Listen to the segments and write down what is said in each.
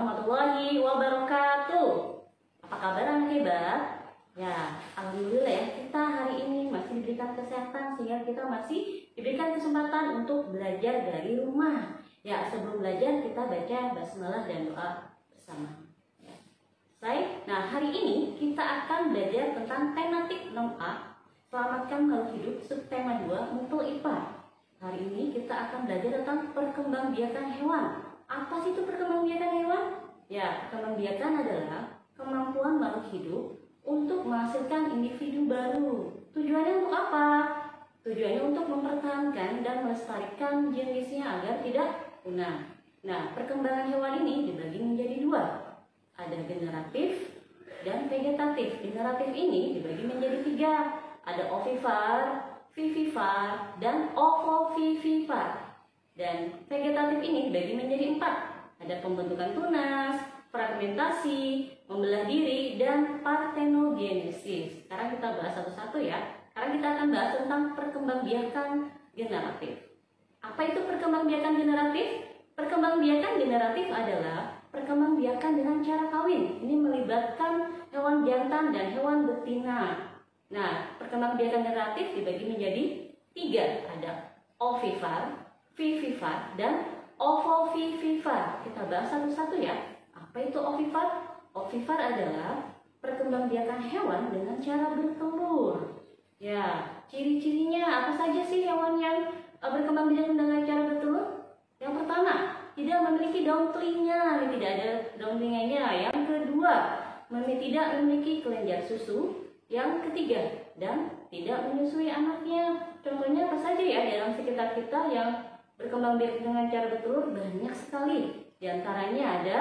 warahmatullahi wabarakatuh. Apa kabar anak hebat? Ya, alhamdulillah ya, kita hari ini masih diberikan kesehatan sehingga kita masih diberikan kesempatan untuk belajar dari rumah. Ya, sebelum belajar kita baca basmalah dan doa bersama. Ya. Selesai. Nah, hari ini kita akan belajar tentang tematik 6A, selamatkan makhluk hidup, subtema 2, mutu IPA. Hari ini kita akan belajar tentang perkembangbiakan hewan. Apa sih itu perkembangbiakan hewan? Ya, perkembangbiakan adalah kemampuan makhluk hidup untuk menghasilkan individu baru. Tujuannya untuk apa? Tujuannya untuk mempertahankan dan melestarikan jenisnya agar tidak punah. Nah, perkembangan hewan ini dibagi menjadi dua. Ada generatif dan vegetatif. Generatif ini dibagi menjadi tiga. Ada ovipar, vivipar, dan ovovivipar. Dan vegetatif ini dibagi menjadi 4. Ada pembentukan tunas, fragmentasi, membelah diri, dan partenogenesis. Sekarang kita bahas satu-satu ya. Sekarang kita akan bahas tentang perkembangbiakan generatif. Apa itu perkembangbiakan generatif? Perkembangbiakan generatif adalah perkembangbiakan dengan cara kawin. Ini melibatkan hewan jantan dan hewan betina. Nah, perkembangbiakan generatif dibagi menjadi 3. Ada ovipar, vivipar, dan ovovivipar. Kita bahas satu-satu ya. Apa itu ovipar? Ovipar adalah perkembangbiakan hewan dengan cara bertelur. Ya, ciri-cirinya apa saja sih hewan yang berkembangbiakan dengan cara bertelur? Yang pertama, tidak memiliki daun telinga, tidak ada daun telinganya. Yang kedua, tidak memiliki kelenjar susu. Yang ketiga, dan tidak menyusui anaknya. Contohnya apa saja ya dalam sekitar kita yang berkembang biak dengan cara bertelur? Banyak sekali. Di antaranya ada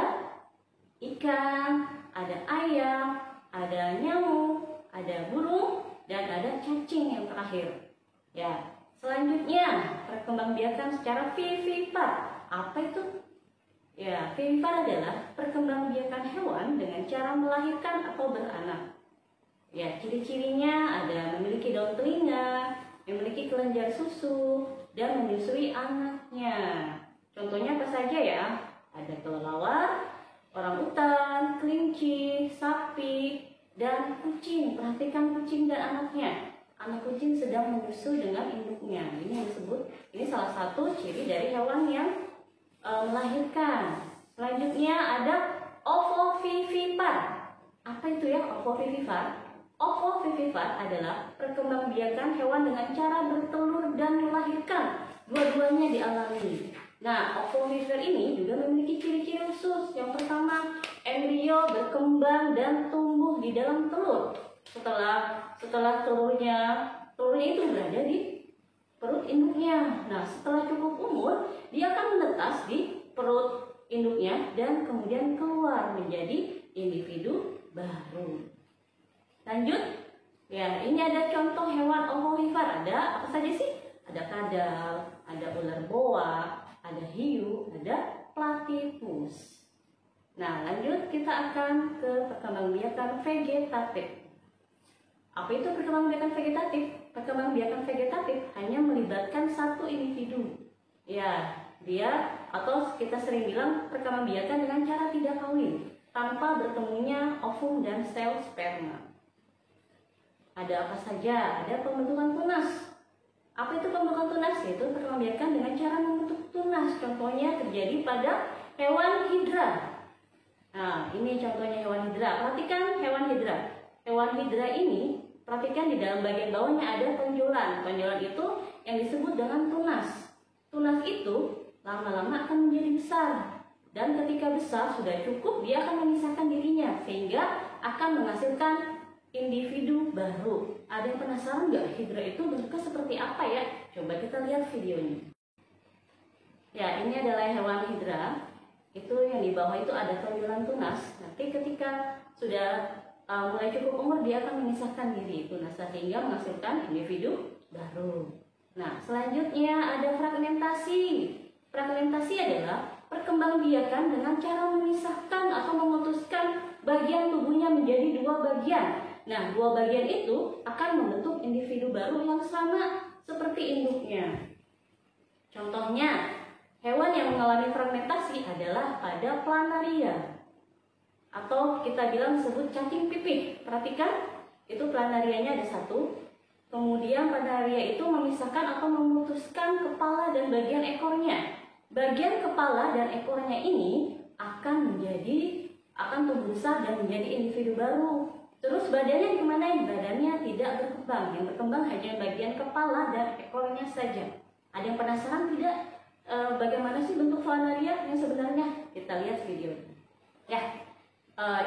ikan, ada ayam, ada nyamuk, ada burung, dan ada cacing yang terakhir. Ya, selanjutnya perkembangbiakan secara vivipar. Apa itu? Ya, vivipar adalah perkembangbiakan hewan dengan cara melahirkan atau beranak. Ya, ciri-cirinya ada memiliki daun telinga, memiliki kelenjar susu, dan menyusui anaknya. Contohnya apa saja ya? Ada kelelawar, orangutan, kelinci, sapi, dan kucing. Perhatikan kucing dan anaknya. Anak kucing sedang menyusu dengan induknya. Ini yang disebut, ini salah satu ciri dari hewan yang melahirkan. Selanjutnya ada ovovivipar. Apa itu ya ovovivipar? Ovovivipar adalah perkembangbiakan hewan dengan cara bertelur dan melahirkan. Dua-duanya dialami. Nah, ovovivipar ini juga memiliki ciri-ciri khusus. Yang pertama, embrio berkembang dan tumbuh di dalam telur. Setelah telurnya itu berada di perut induknya. Nah, setelah cukup umur, dia akan menetas di perut induknya dan kemudian keluar menjadi individu baru. Lanjut, ya ini ada contoh hewan ovovivipar. Ada apa saja sih? Ada kadal, ada ular boa, ada hiu, ada platypus. Nah, lanjut kita akan ke perkembangbiakan vegetatif. Apa itu perkembangbiakan vegetatif? Perkembangbiakan vegetatif hanya melibatkan satu individu. Ya, dia atau kita sering bilang perkembangbiakan dengan cara tidak kawin, tanpa bertemunya ovum dan sel sperma. Ada apa saja? Ada pembentukan tunas. Apa itu pembentukan tunas? Yaitu perkembangbiakan dengan cara membentuk tunas. Contohnya terjadi pada hewan hidra. Nah, ini contohnya hewan hidra. Perhatikan hewan hidra. Hewan hidra ini, perhatikan di dalam bagian bawahnya ada tonjolan. Tonjolan itu yang disebut dengan tunas. Tunas itu lama-lama akan menjadi besar. Dan ketika besar sudah cukup, dia akan memisahkan dirinya sehingga akan menghasilkan individu baru. Ada yang penasaran nggak hidra itu bentuknya seperti apa ya? Coba kita lihat videonya. Ya, ini adalah hewan hidra. Itu yang di bawah itu ada tonjolan tunas. Nanti ketika sudah mulai cukup umur, dia akan memisahkan diri tunas sehingga menghasilkan individu baru. Nah, selanjutnya ada fragmentasi. Fragmentasi adalah perkembangbiakan dengan cara memisahkan atau memutuskan bagian tubuhnya menjadi dua bagian. Nah, dua bagian itu akan membentuk individu baru yang sama seperti induknya. Contohnya, hewan yang mengalami fragmentasi adalah pada planaria. atau kita bilang sebut cacing pipih. Perhatikan, itu planarianya ada satu. Kemudian planaria itu memisahkan atau memutuskan kepala dan bagian ekornya. Bagian kepala dan ekornya ini akan tumbuh besar dan menjadi individu baru. Terus badannya gimana? Badannya tidak berkembang. Yang berkembang hanya bagian kepala dan ekornya saja. Ada yang penasaran tidak? Bagaimana sih bentuk planaria yang sebenarnya? Kita lihat videonya. Ya,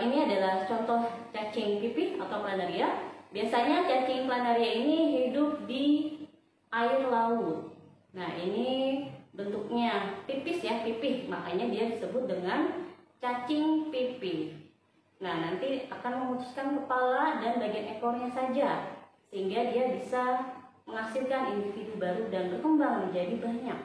ini adalah contoh cacing pipih atau planaria. Biasanya cacing planaria ini hidup di air laut. Nah, ini bentuknya tipis ya, pipih. Makanya dia disebut dengan cacing pipih. Nah, nanti akan memutuskan kepala dan bagian ekornya saja, sehingga dia bisa menghasilkan individu baru dan berkembang menjadi banyak.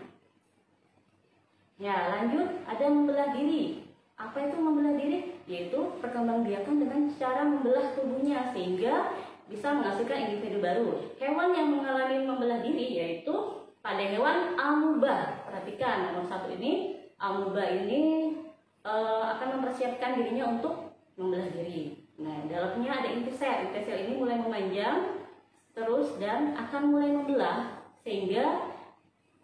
Ya, lanjut, ada membelah diri. Apa itu membelah diri? Yaitu perkembangbiakan dengan cara membelah tubuhnya sehingga bisa menghasilkan individu baru. Hewan yang mengalami membelah diri yaitu pada hewan amuba. Perhatikan nomor 1 ini, amuba ini akan mempersiapkan dirinya untuk membelah diri. Nah, dalamnya ada inti sel. Inti sel ini mulai memanjang terus dan akan mulai membelah sehingga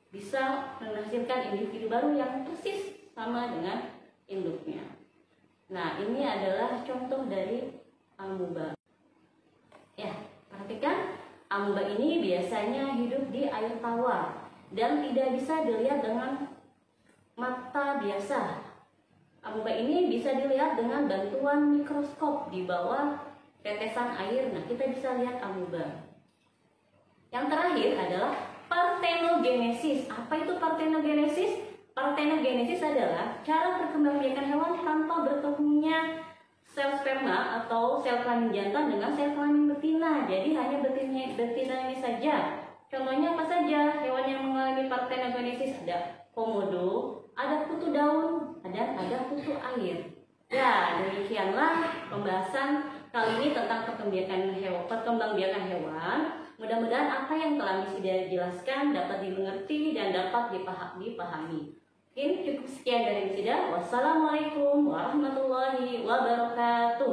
bisa menghasilkan individu baru yang persis sama dengan induknya. Nah, ini adalah contoh dari amuba. Ya, perhatikan, amuba ini biasanya hidup di air tawar dan tidak bisa dilihat dengan mata biasa. Amuba ini bisa dilihat dengan bantuan mikroskop di bawah tetesan air. Nah, kita bisa lihat amuba. Yang terakhir adalah partenogenesis. Apa itu partenogenesis? Partenogenesis adalah cara perkembangbiakan hewan tanpa bertemunya sel sperma atau sel kelamin jantan dengan sel kelamin betina. Jadi hanya betina ini saja. Contohnya apa saja hewan yang mengalami partenogenesis? Ada komodo, ada kutu daun, ada kutu air. Ya, demikianlah pembahasan kali ini tentang perkembangbiakan hewan. Mudah-mudahan apa yang telah Misida jelaskan dapat dimengerti dan dapat dipahami. Mungkin cukup sekian dari Misida. Wassalamualaikum warahmatullahi wabarakatuh.